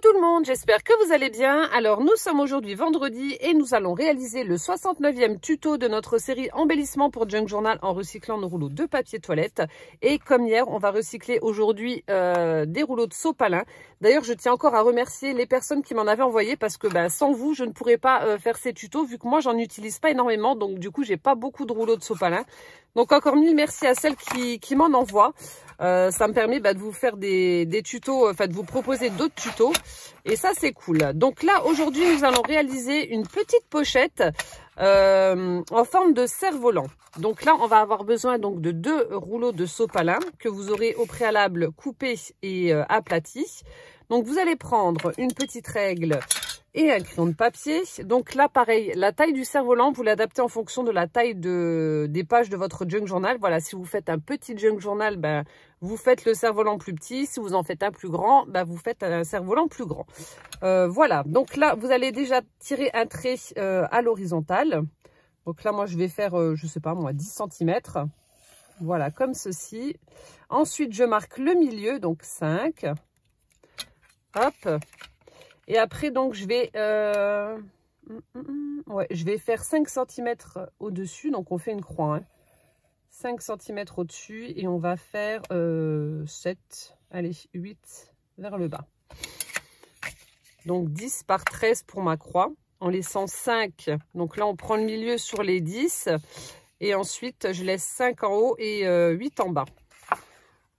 tout le monde, j'espère que vous allez bien. Alors nous sommes aujourd'hui vendredi et nous allons réaliser le 69e tuto de notre série embellissement pour Junk Journal en recyclant nos rouleaux de papier toilette. Et comme hier, on va recycler aujourd'hui des rouleaux de sopalin. D'ailleurs, je tiens encore à remercier les personnes qui m'en avaient envoyé parce que sans vous, je ne pourrais pas faire ces tutos vu que moi, j'en utilise pas énormément. Donc du coup, j'ai pas beaucoup de rouleaux de sopalin. Donc encore mille merci à celles qui m'en envoient. Ça me permet de vous faire des tutos, enfin de vous proposer d'autres tutos. Et ça, c'est cool. Donc là, aujourd'hui, nous allons réaliser une petite pochette en forme de cerf-volant. Donc là, on va avoir besoin donc de 2 rouleaux de sopalin que vous aurez au préalable coupés et aplatis. Donc vous allez prendre une petite règle et un crayon de papier. Donc là, pareil, la taille du cerf-volant, vous l'adaptez en fonction de la taille des pages de votre junk journal. Voilà, si vous faites un petit junk journal, vous faites le cerf-volant plus petit. Si vous en faites un plus grand, vous faites un cerf-volant plus grand. Voilà, donc là, vous allez déjà tirer un trait à l'horizontale. Donc là, moi, je vais faire, je sais pas moi, 10 cm. Voilà, comme ceci. Ensuite, je marque le milieu, donc 5. Hop. Et après, donc, je vais faire 5 cm au-dessus. Donc, on fait une croix. 5 cm au-dessus. Et on va faire 7, allez, 8 vers le bas. Donc, 10 par 13 pour ma croix. En laissant 5. Donc là, on prend le milieu sur les 10. Et ensuite, je laisse 5 en haut et 8 en bas.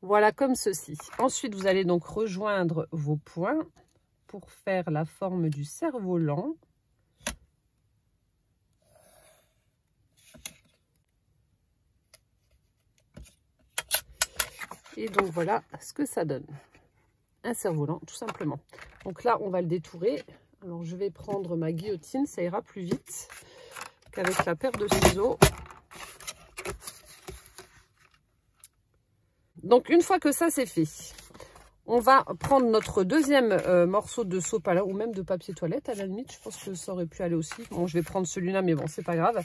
Voilà, comme ceci. Ensuite, vous allez donc rejoindre vos points pour faire la forme du cerf-volant. Et donc voilà ce que ça donne. Un cerf-volant, tout simplement. Donc là, on va le détourer. Alors je vais prendre ma guillotine, ça ira plus vite qu'avec la paire de ciseaux. Donc une fois que ça c'est fait, on va prendre notre deuxième morceau de sopalin ou même de papier toilette à la limite. Je pense que ça aurait pu aller aussi. Bon, je vais prendre celui-là, mais bon, c'est pas grave.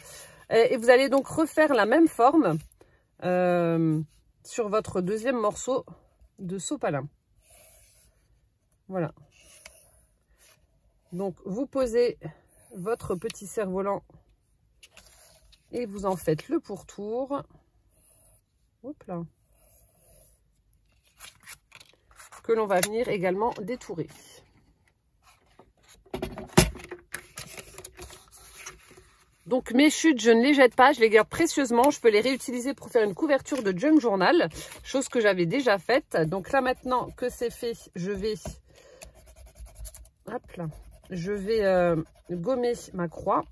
Et vous allez donc refaire la même forme sur votre deuxième morceau de sopalin. Voilà. Donc, vous posez votre petit cerf-volant et vous en faites le pourtour. Hop là. Que l'on va venir également détourer. Donc mes chutes, je ne les jette pas, je les garde précieusement. Je peux les réutiliser pour faire une couverture de junk journal, chose que j'avais déjà faite. Donc là maintenant que c'est fait, je vais, hop là, je vais gommer ma croix.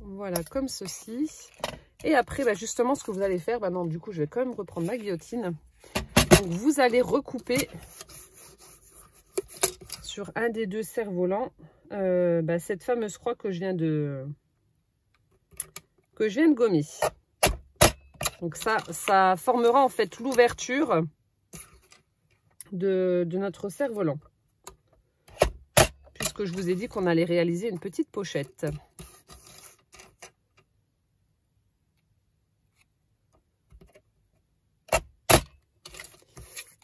Voilà, comme ceci. Et après, justement, ce que vous allez faire, non, du coup, je vais quand même reprendre ma guillotine. Donc, vous allez recouper sur un des 2 cerfs-volants cette fameuse croix que je viens de gommer. Donc, ça formera en fait l'ouverture de notre cerf-volant. Puisque je vous ai dit qu'on allait réaliser une petite pochette.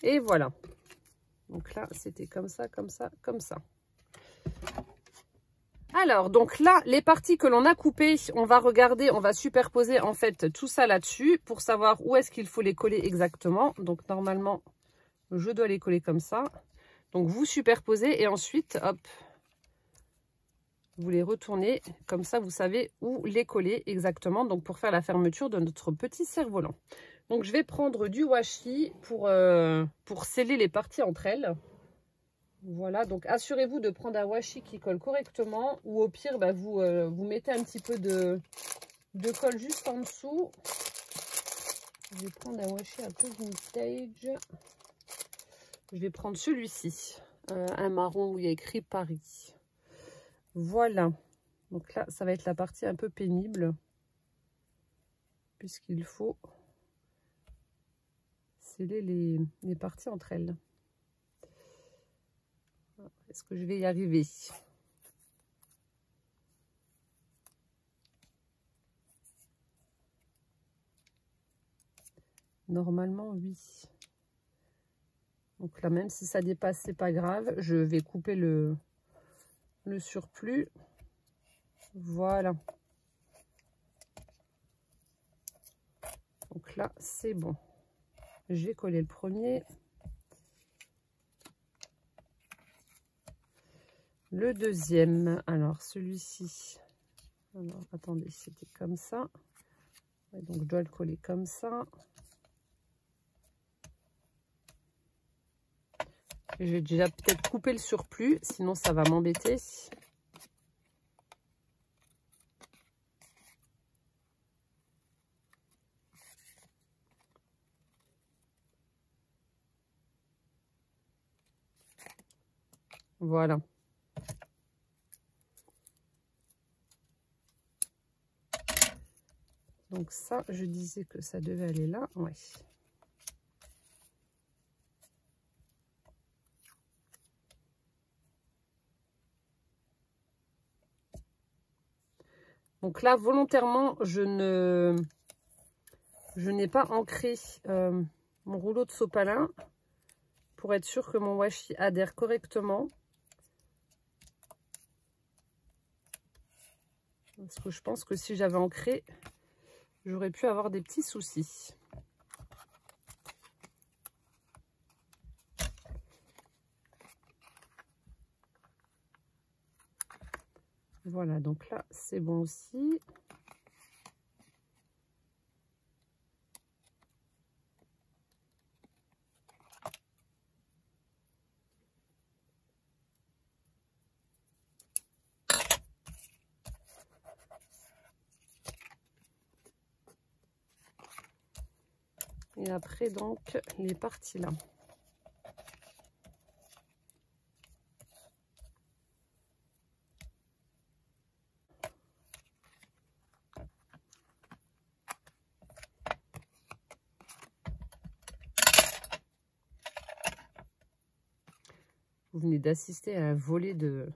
Et voilà. Donc là, c'était comme ça, comme ça, comme ça. Alors, donc là, les parties que l'on a coupées, on va regarder, on va superposer en fait tout ça là-dessus pour savoir où est-ce qu'il faut les coller exactement. Donc normalement, je dois les coller comme ça. Donc vous superposez et ensuite, hop, vous les retournez. Comme ça, vous savez où les coller exactement. Donc pour faire la fermeture de notre petit cerf-volant. Donc, je vais prendre du washi pour sceller les parties entre elles. Voilà, donc assurez-vous de prendre un washi qui colle correctement. Ou au pire, vous mettez un petit peu de colle juste en dessous. Je vais prendre un washi un peu vintage. Je vais prendre celui-ci. Un marron où il y a écrit Paris. Voilà. Donc là, ça va être la partie un peu pénible. Puisqu'il faut sceller les parties entre elles. Est-ce que je vais y arriver? Normalement, oui. Donc là, même si ça dépasse, c'est pas grave. Je vais couper le surplus. Voilà. Donc là, c'est bon. J'ai collé le premier. Le deuxième, alors celui-ci, alors attendez, c'était comme ça. Ouais, donc je dois le coller comme ça. J'ai déjà peut-être coupé le surplus, sinon ça va m'embêter. Voilà. Donc ça, je disais que ça devait aller là, ouais. Donc là, volontairement, je n'ai pas ancré mon rouleau de sopalin pour être sûr que mon washi adhère correctement. Parce que je pense que si j'avais ancré, j'aurais pu avoir des petits soucis. Voilà, donc là, c'est bon aussi. Et après, donc, les parties là. Vous venez d'assister à un volet de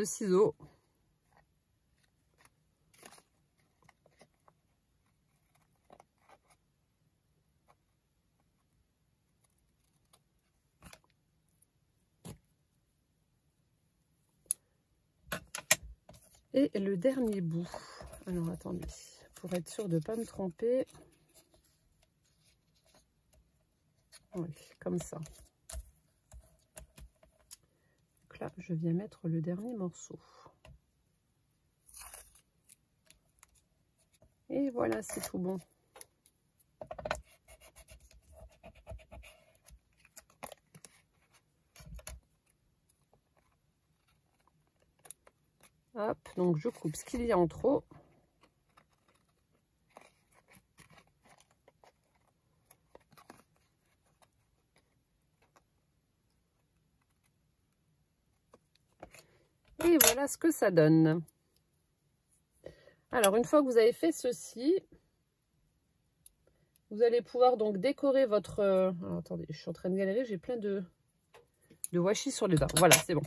ciseaux. Et le dernier bout. Alors attendez, pour être sûr de ne pas me tromper. Oui, comme ça. Donc là, je viens mettre le dernier morceau. Et voilà, c'est tout bon. Hop, donc je coupe ce qu'il y a en trop. Et voilà ce que ça donne. Alors, une fois que vous avez fait ceci, vous allez pouvoir donc décorer votre... Alors, attendez, je suis en train de galérer, j'ai plein de washi sur les doigts. Voilà, c'est bon.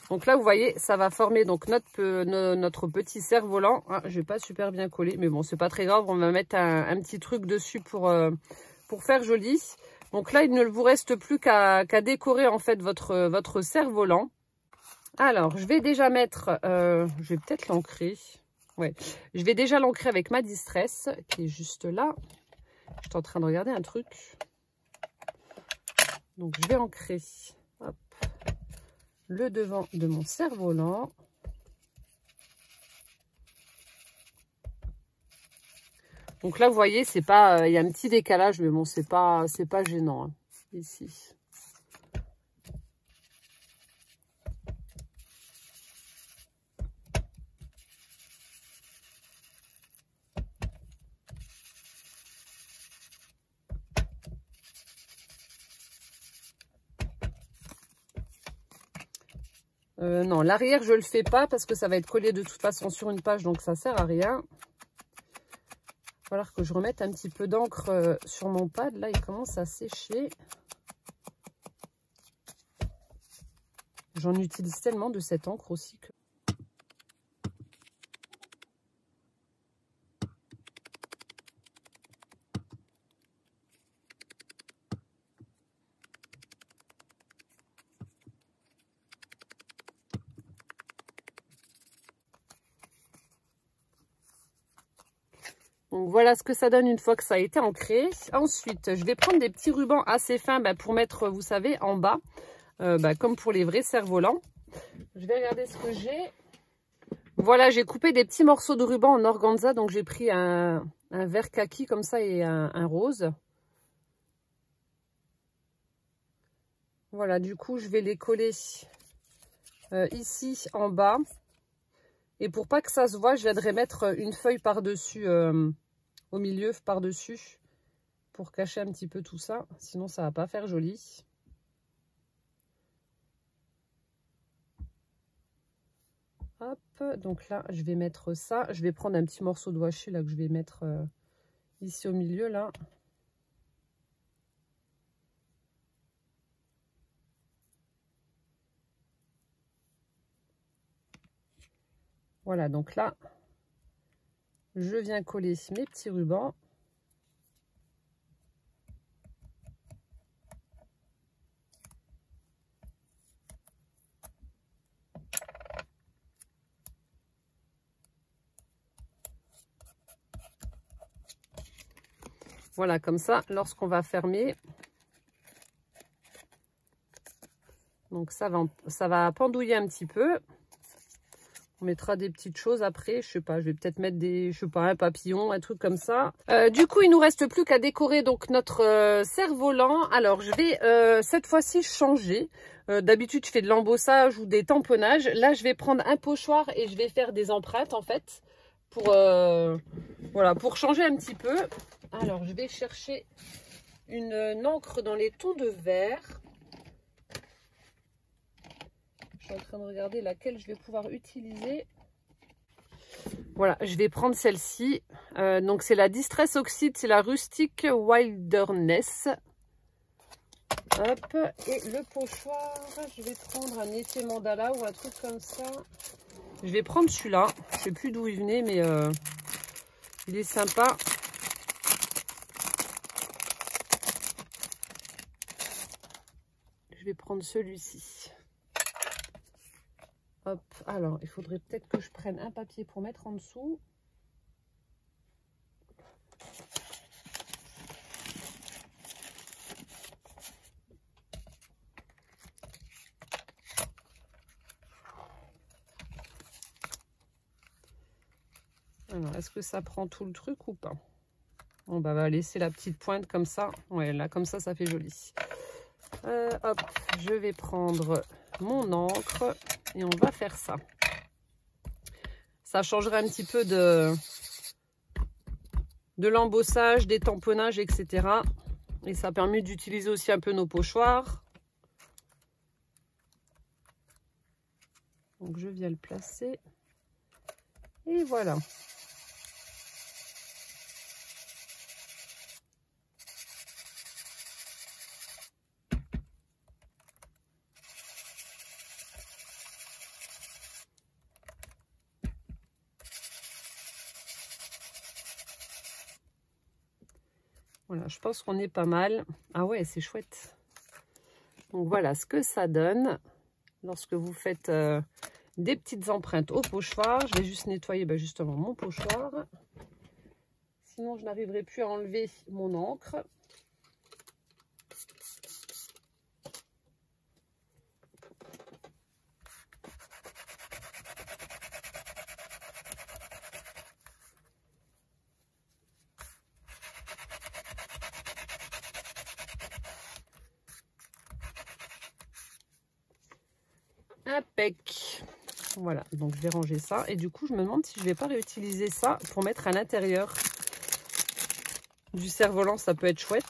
Donc là, vous voyez, ça va former donc notre petit cerf-volant. Ah, je vais pas super bien coller, mais bon, c'est pas très grave. On va mettre un petit truc dessus pour faire joli. Donc là, il ne vous reste plus qu'à décorer en fait votre cerf-volant. Alors, je vais déjà mettre... je vais peut-être l'ancrer. Ouais, je vais déjà l'ancrer avec ma distress qui est juste là. Je suis en train de regarder un truc. Donc, je vais ancrer hop, le devant de mon cerf-volant. Donc là, vous voyez, c'est pas, il y a un petit décalage, mais bon, c'est pas gênant hein, ici. Non, l'arrière, je le fais pas parce que ça va être collé de toute façon sur une page, donc ça sert à rien. Il va falloir que je remette un petit peu d'encre sur mon pad. Là, il commence à sécher. J'en utilise tellement de cette encre aussi que... Donc voilà ce que ça donne une fois que ça a été ancré. Ensuite, je vais prendre des petits rubans assez fins pour mettre, vous savez, en bas, comme pour les vrais cerfs-volants. Je vais regarder ce que j'ai. Voilà, j'ai coupé des petits morceaux de ruban en organza. Donc j'ai pris un vert kaki comme ça et un rose. Voilà, du coup, je vais les coller ici en bas. Et pour pas que ça se voit, je viendrai mettre une feuille par-dessus, au milieu, par-dessus, pour cacher un petit peu tout ça. Sinon, ça va pas faire joli. Hop, donc là, je vais mettre ça. Je vais prendre un petit morceau de washi là que je vais mettre ici au milieu, là. Voilà, donc là, je viens coller mes petits rubans. Voilà, comme ça, lorsqu'on va fermer, donc ça va pendouiller un petit peu. On mettra des petites choses après, je sais pas, je vais peut-être mettre des, je sais pas, un papillon, un truc comme ça. Du coup, il nous reste plus qu'à décorer donc notre cerf-volant. Alors, je vais cette fois-ci changer. D'habitude, je fais de l'embossage ou des tamponnages. Là, je vais prendre un pochoir et je vais faire des empreintes en fait pour voilà, pour changer un petit peu. Alors, je vais chercher une encre dans les tons de vert. Je suis en train de regarder laquelle je vais pouvoir utiliser. Voilà, je vais prendre celle-ci. Donc, c'est la Distress Oxide, c'est la Rustic Wilderness. Hop, et le pochoir, je vais prendre un effet mandala ou un truc comme ça. Je vais prendre celui-là. Je ne sais plus d'où il venait, mais il est sympa. Je vais prendre celui-ci. Hop, alors il faudrait peut-être que je prenne un papier pour mettre en dessous. Alors, est-ce que ça prend tout le truc ou pas? On va laisser la petite pointe comme ça. Ouais, là, comme ça fait joli. Hop, je vais prendre mon encre et on va faire ça. Ça changerait un petit peu de l'embossage, des tamponnages, etc. Et ça permet d'utiliser aussi un peu nos pochoirs. Donc je viens le placer. Et voilà. Voilà, je pense qu'on est pas mal. Ah ouais, c'est chouette. Donc voilà ce que ça donne lorsque vous faites des petites empreintes au pochoir. Je vais juste nettoyer justement mon pochoir. Sinon, je n'arriverai plus à enlever mon encre. Impec. Voilà, donc je vais ranger ça. Et du coup, je me demande si je vais pas réutiliser ça pour mettre à l'intérieur du cerf-volant. Ça peut être chouette.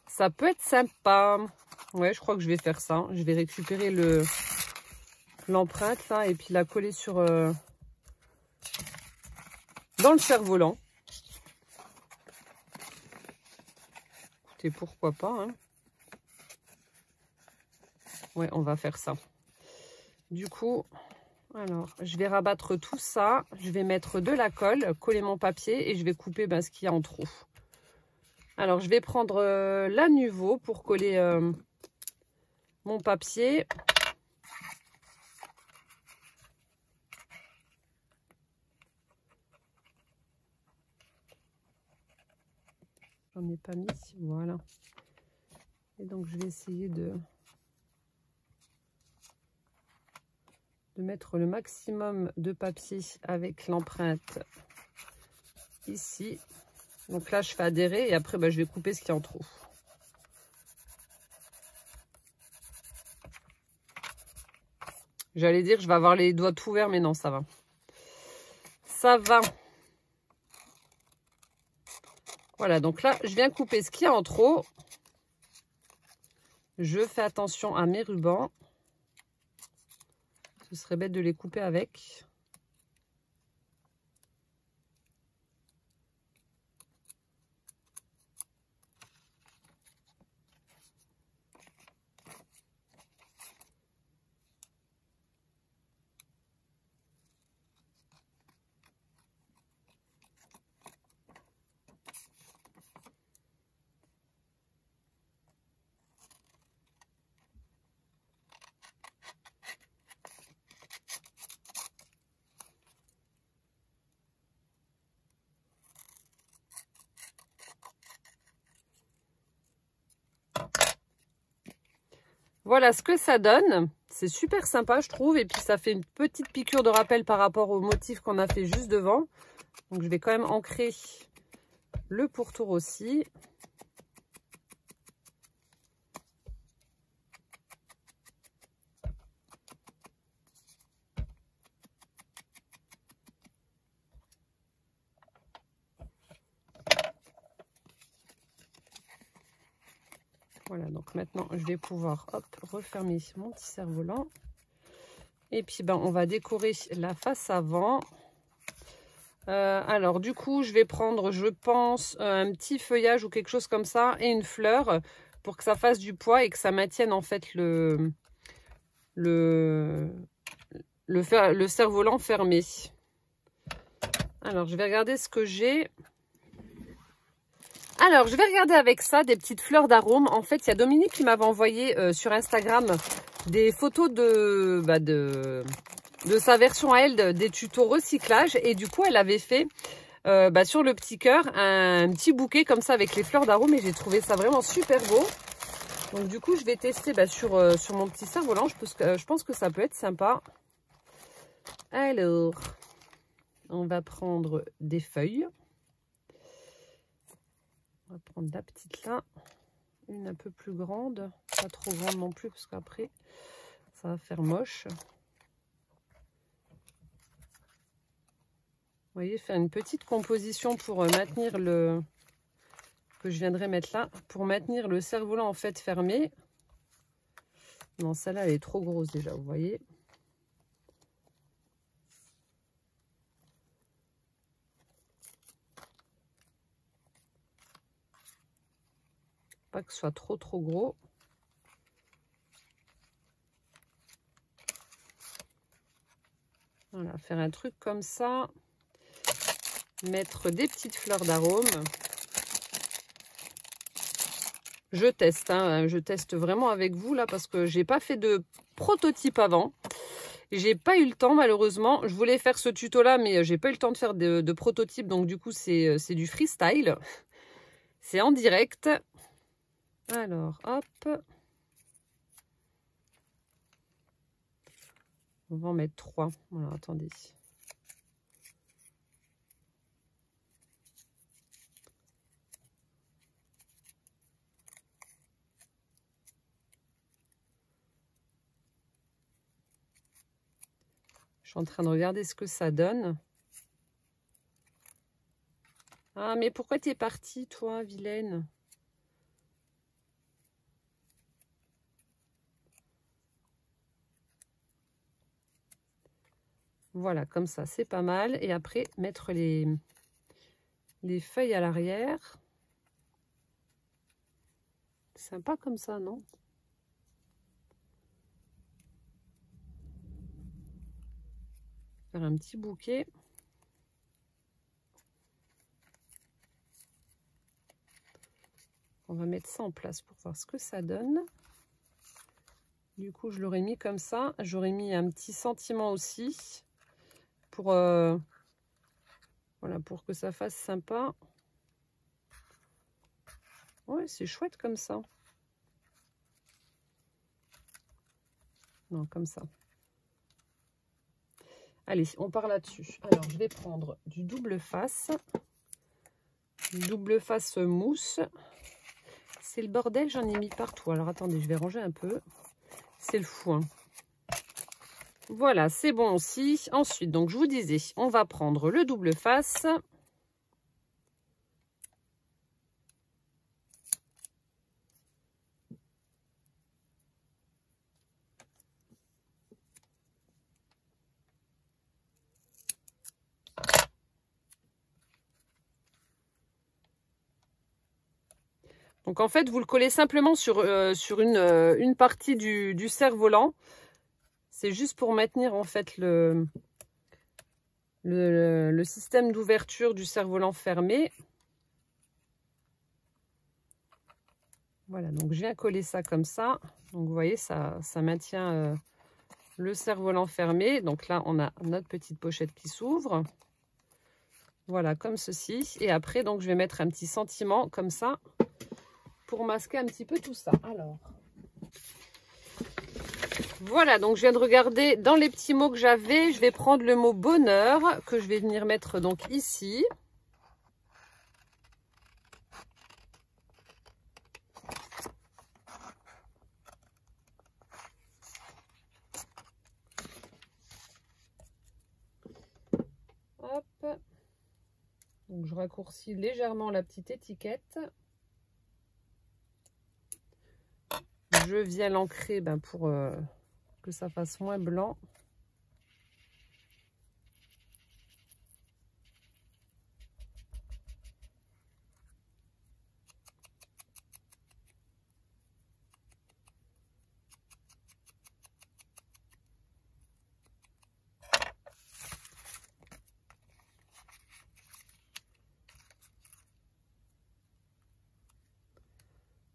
Ça peut être sympa. Ouais, je crois que je vais faire ça. Je vais récupérer l'empreinte là et puis la coller sur dans le cerf-volant. Écoutez, pourquoi pas, hein. Ouais, on va faire ça. Du coup, alors, je vais rabattre tout ça. Je vais mettre de la colle, coller mon papier et je vais couper ce qu'il y a en trou. Alors, je vais prendre la Nuvo pour coller mon papier. J'en ai pas mis, voilà. Et donc je vais essayer de mettre le maximum de papier avec l'empreinte ici. Donc là je fais adhérer et après je vais couper ce qu'il y a en trop. J'allais dire je vais avoir les doigts tout ouverts, mais non, ça va. Ça va. Voilà, donc là je viens couper ce qu'il y a en trop. Je fais attention à mes rubans. Ce serait bête de les couper avec. Voilà ce que ça donne. C'est super sympa, je trouve. Et puis, ça fait une petite piqûre de rappel par rapport au motif qu'on a fait juste devant. Donc, je vais quand même ancrer le pourtour aussi. Voilà, donc maintenant, je vais pouvoir refermer mon petit cerf-volant. Et puis, on va décorer la face avant. Alors, du coup, je vais prendre, je pense, un petit feuillage ou quelque chose comme ça et une fleur pour que ça fasse du poids et que ça maintienne, en fait, le cerf-volant fermé. Alors, je vais regarder ce que j'ai. Alors, je vais regarder avec ça des petites fleurs d'arôme. En fait, il y a Dominique qui m'avait envoyé sur Instagram des photos de sa version à elle des tutos recyclage. Et du coup, elle avait fait sur le petit cœur un petit bouquet comme ça avec les fleurs d'arôme. Et j'ai trouvé ça vraiment super beau. Donc, du coup, je vais tester sur mon petit cerf-volant. Je pense que ça peut être sympa. Alors, on va prendre des feuilles. On va prendre la petite là, une un peu plus grande, pas trop grande non plus parce qu'après ça va faire moche. Vous voyez, faire une petite composition pour maintenir le que je viendrai mettre là, pour maintenir le cerf-volant en fait fermé. Non, celle-là elle est trop grosse déjà, vous voyez. Pas que ce soit trop gros. Voilà, faire un truc comme ça. Mettre des petites fleurs d'arôme. Je teste, hein, je teste vraiment avec vous là parce que j'ai pas fait de prototype avant. J'ai pas eu le temps malheureusement. Je voulais faire ce tuto là mais j'ai pas eu le temps de faire de prototype. Donc du coup c'est du freestyle. C'est en direct. Alors hop. On va en mettre 3. Voilà, attendez. Je suis en train de regarder ce que ça donne. Ah, mais pourquoi t'es partie, toi, vilaine? Voilà, comme ça, c'est pas mal. Et après, mettre les feuilles à l'arrière. Sympa comme ça, non? Faire un petit bouquet. On va mettre ça en place pour voir ce que ça donne. Du coup, je l'aurais mis comme ça. J'aurais mis un petit sentiment aussi pour, voilà, pour que ça fasse sympa. Ouais, c'est chouette comme ça. Non, comme ça. Allez, on part là-dessus. Alors, je vais prendre du double face. Du double face mousse. C'est le bordel, j'en ai mis partout. Alors, attendez, je vais ranger un peu. C'est le fou, hein. Voilà, c'est bon aussi. Ensuite, donc, je vous disais, on va prendre le double face. Donc en fait, vous le collez simplement sur une partie du cerf-volant. C'est juste pour maintenir en fait le système d'ouverture du cerf-volant fermé. Voilà, donc je viens coller ça comme ça. Donc vous voyez, ça maintient le cerf-volant fermé. Donc là, on a notre petite pochette qui s'ouvre. Voilà, comme ceci. Et après, donc je vais mettre un petit sentiment comme ça, pour masquer un petit peu tout ça. Alors, voilà, donc je viens de regarder dans les petits mots que j'avais. Je vais prendre le mot bonheur, que je vais venir mettre donc ici. Hop. Donc je raccourcis légèrement la petite étiquette. Je viens l'ancrer pour que ça fasse moins blanc.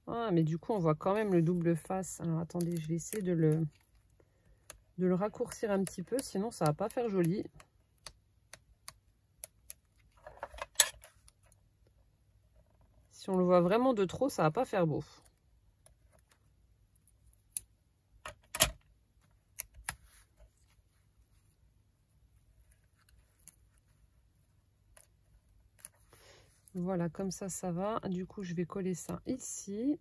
Ah, mais du coup, on voit quand même le double face. Alors, attendez, je vais essayer de le raccourcir un petit peu, sinon ça va pas faire joli. Si on le voit vraiment de trop, ça va pas faire beau. Voilà, comme ça, ça va. Du coup, je vais coller ça ici.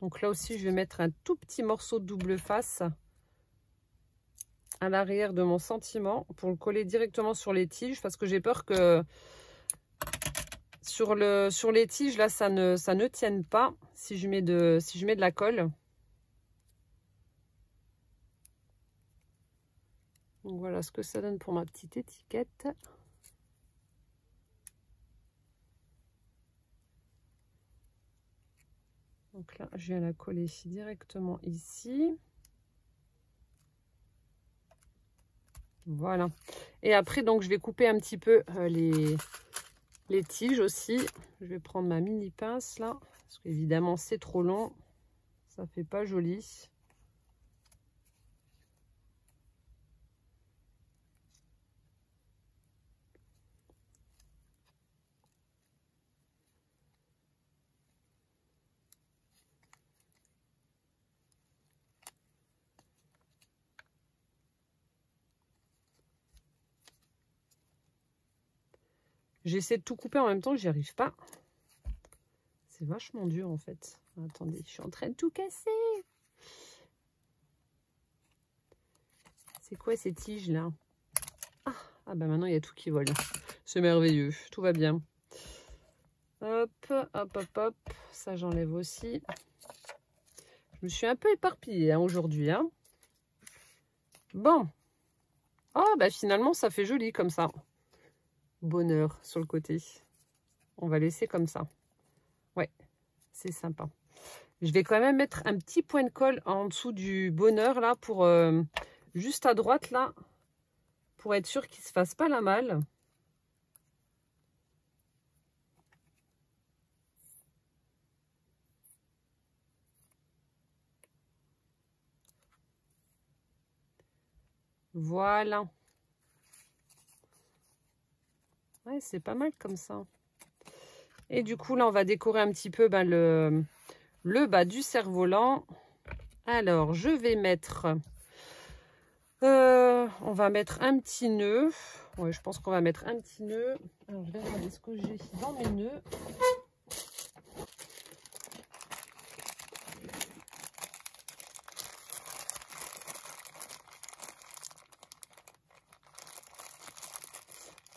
Donc là aussi, je vais mettre un tout petit morceau de double face à l'arrière de mon sentiment pour le coller directement sur les tiges, parce que j'ai peur que sur les tiges, là, ça ne tienne pas si je mets de la colle. Donc voilà ce que ça donne pour ma petite étiquette. Donc là, je viens la coller directement ici. Voilà. Et après, donc, je vais couper un petit peu les tiges aussi. Je vais prendre ma mini pince là, parce qu'évidemment, c'est trop long. Ça fait pas joli. J'essaie de tout couper en même temps, j'y arrive pas. C'est vachement dur en fait. Attendez, je suis en train de tout casser. C'est quoi ces tiges là? Ah bah maintenant il y a tout qui vole. C'est merveilleux, tout va bien. Hop, hop, hop, hop. Ça j'enlève aussi. Je me suis un peu éparpillée aujourd'hui. Hein. Bon. Ah bah finalement ça fait joli comme ça. Bonheur sur le côté. On va laisser comme ça. Ouais, c'est sympa. Je vais quand même mettre un petit point de colle en dessous du bonheur là pour juste à droite là pour être sûr qu'il ne se fasse pas la malle. Voilà. Ouais, c'est pas mal comme ça. Et du coup, là, on va décorer un petit peu le bas du cerf-volant. Alors, je vais mettre... on va mettre un petit nœud. Ouais, je pense qu'on va mettre un petit nœud. Alors, je vais regarder ce que j'ai dans mes nœuds.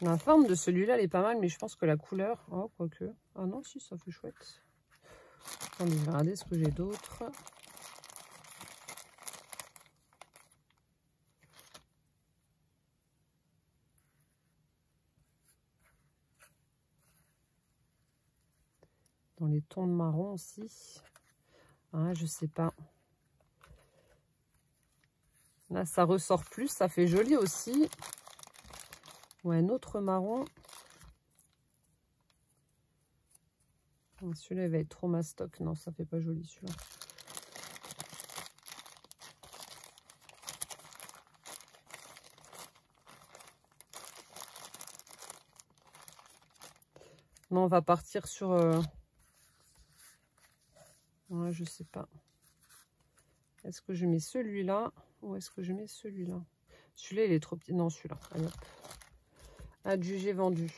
La forme de celui-là, elle est pas mal, mais je pense que la couleur... Oh, quoique... Ah non, si, ça fait chouette. Attendez, je vais regarder ce que j'ai d'autre. Dans les tons de marron aussi. Ah, je sais pas. Là, ça ressort plus, ça fait joli aussi. Ou un autre marron. Celui-là, il va être trop mastoc. Non, ça fait pas joli celui-là. Non, on va partir sur... Ouais, je sais pas. Est-ce que je mets celui-là ou est-ce que je mets celui-là? Celui-là, il est trop petit. Non, celui-là. Allez hop. Adjugé, vendu.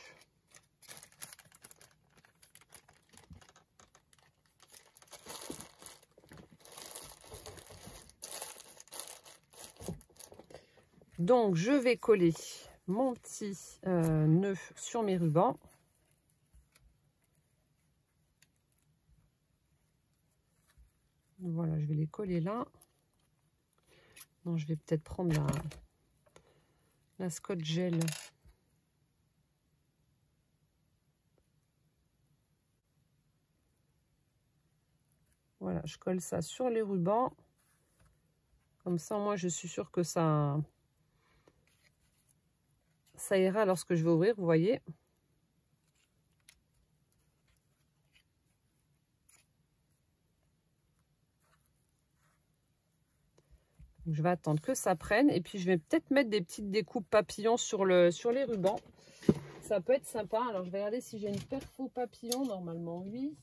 Donc, je vais coller mon petit nœud sur mes rubans. Voilà, je vais les coller là. Non, je vais peut-être prendre la Scotch Gel. Voilà, je colle ça sur les rubans. Comme ça, moi, je suis sûre que ça ira lorsque je vais ouvrir, vous voyez. Donc, je vais attendre que ça prenne. Et puis, je vais peut-être mettre des petites découpes papillons sur les rubans. Ça peut être sympa. Alors, je vais regarder si j'ai une perfo papillon. Normalement, oui.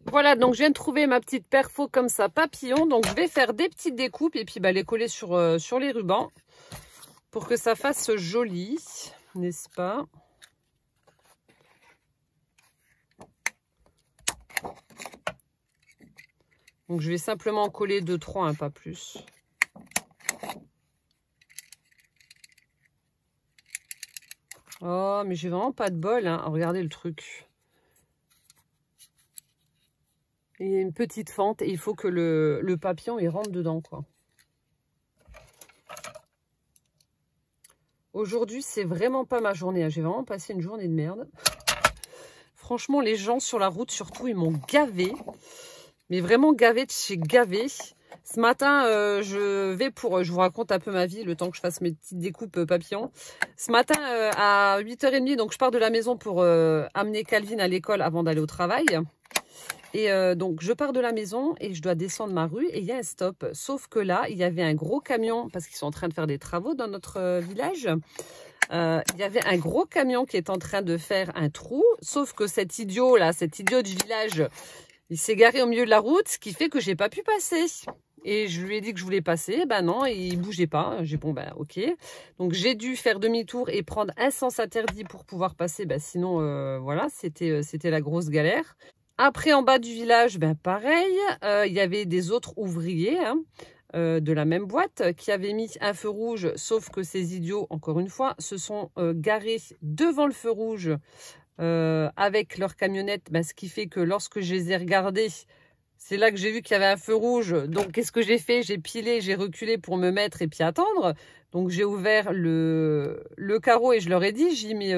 Voilà, donc je viens de trouver ma petite perfo comme ça, papillon. Donc, je vais faire des petites découpes et puis les coller sur les rubans pour que ça fasse joli, n'est-ce pas? Donc, je vais simplement coller 2-3, hein, pas plus. Oh, mais j'ai vraiment pas de bol, hein. Regardez le truc. Il y a une petite fente et il faut que le papillon il rentre dedans, quoi. Aujourd'hui, c'est vraiment pas ma journée, hein. J'ai vraiment passé une journée de merde. Franchement, les gens sur la route, surtout, ils m'ont gavé. Mais vraiment gavé de chez gavé. Ce matin, je vous raconte un peu ma vie, le temps que je fasse mes petites découpes papillons. Ce matin, à 8h30, donc je pars de la maison pour amener Calvin à l'école avant d'aller au travail. Et donc, je pars de la maison et je dois descendre ma rue et il y a un stop. Sauf que là, il y avait un gros camion, parce qu'ils sont en train de faire des travaux dans notre village. Il y avait un gros camion qui est en train de faire un trou. Sauf que cet idiot du village, il s'est garé au milieu de la route, ce qui fait que j'ai pas pu passer. Et je lui ai dit que je voulais passer. Ben non, il bougeait pas. J'ai bon, ben ok. Donc, j'ai dû faire demi-tour et prendre un sens interdit pour pouvoir passer. Ben, sinon, voilà, c'était la grosse galère. Après, en bas du village, ben pareil, il y avait des autres ouvriers de la même boîte qui avaient mis un feu rouge, sauf que ces idiots, encore une fois, se sont garés devant le feu rouge avec leur camionnette, ce qui fait que lorsque je les ai regardés, c'est là que j'ai vu qu'il y avait un feu rouge. Donc, qu'est-ce que j'ai fait? J'ai pilé, j'ai reculé pour me mettre et puis attendre. Donc, j'ai ouvert le carreau et je leur ai dit, j'ai dit, mais...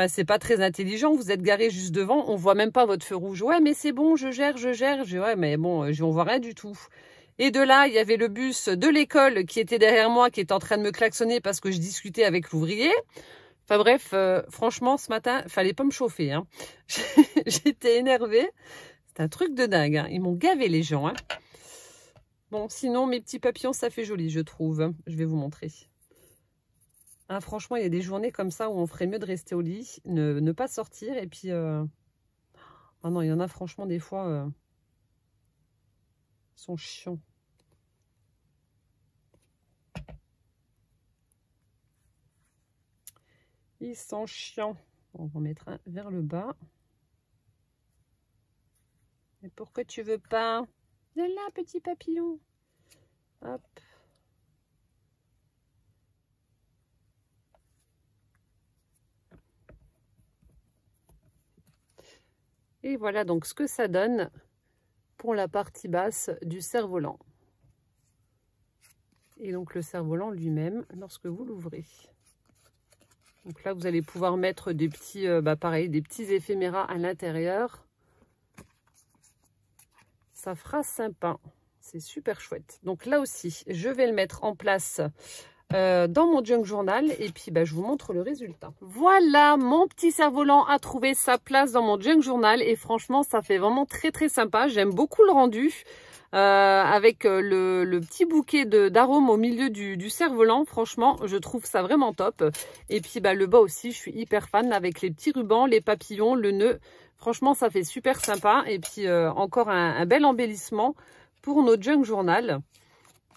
c'est pas très intelligent, vous êtes garé juste devant, on voit même pas votre feu rouge. Ouais, mais c'est bon, je gère. Ouais, mais bon, on voit rien du tout. Et de là, il y avait le bus de l'école qui était derrière moi, qui était en train de me klaxonner parce que je discutais avec l'ouvrier. Enfin bref, franchement, ce matin, fallait pas me chauffer, hein. J'étais énervée. C'est un truc de dingue, hein. Ils m'ont gavé les gens, hein. Bon, sinon, mes petits papillons, ça fait joli, je trouve. Je vais vous montrer. Hein, franchement, il y a des journées comme ça où on ferait mieux de rester au lit, ne pas sortir. Et puis, ah non, il y en a franchement des fois, ils sont chiants. Ils sont chiants. On va en mettre un vers le bas. Mais pourquoi tu veux pas? Viens là, petit papillon. Hop. Et voilà donc ce que ça donne pour la partie basse du cerf-volant. Et donc le cerf-volant lui-même, lorsque vous l'ouvrez. Donc là, vous allez pouvoir mettre des petits, pareil, des petits éphéméras à l'intérieur. Ça fera sympa. C'est super chouette. Donc là aussi, je vais le mettre en place dans mon junk journal et puis je vous montre le résultat. Voilà, mon petit cerf-volant a trouvé sa place dans mon junk journal et franchement, ça fait vraiment très très sympa. J'aime beaucoup le rendu. Avec le petit bouquet d'arômes au milieu du cerf-volant, franchement je trouve ça vraiment top. Et puis le bas aussi, je suis hyper fan avec les petits rubans, les papillons, le nœud, franchement ça fait super sympa. Et puis encore un bel embellissement pour notre junk journal,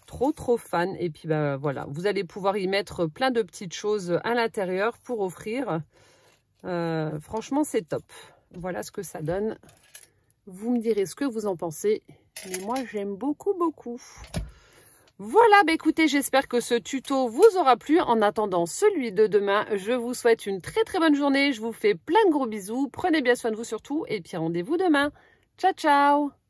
trop fan. Et puis voilà, vous allez pouvoir y mettre plein de petites choses à l'intérieur pour offrir. Franchement c'est top. Voilà ce que ça donne. Vous me direz ce que vous en pensez. Mais moi, j'aime beaucoup. Voilà, écoutez, j'espère que ce tuto vous aura plu. En attendant celui de demain, je vous souhaite une très bonne journée. Je vous fais plein de gros bisous. Prenez bien soin de vous surtout. Et puis rendez-vous demain. Ciao, ciao!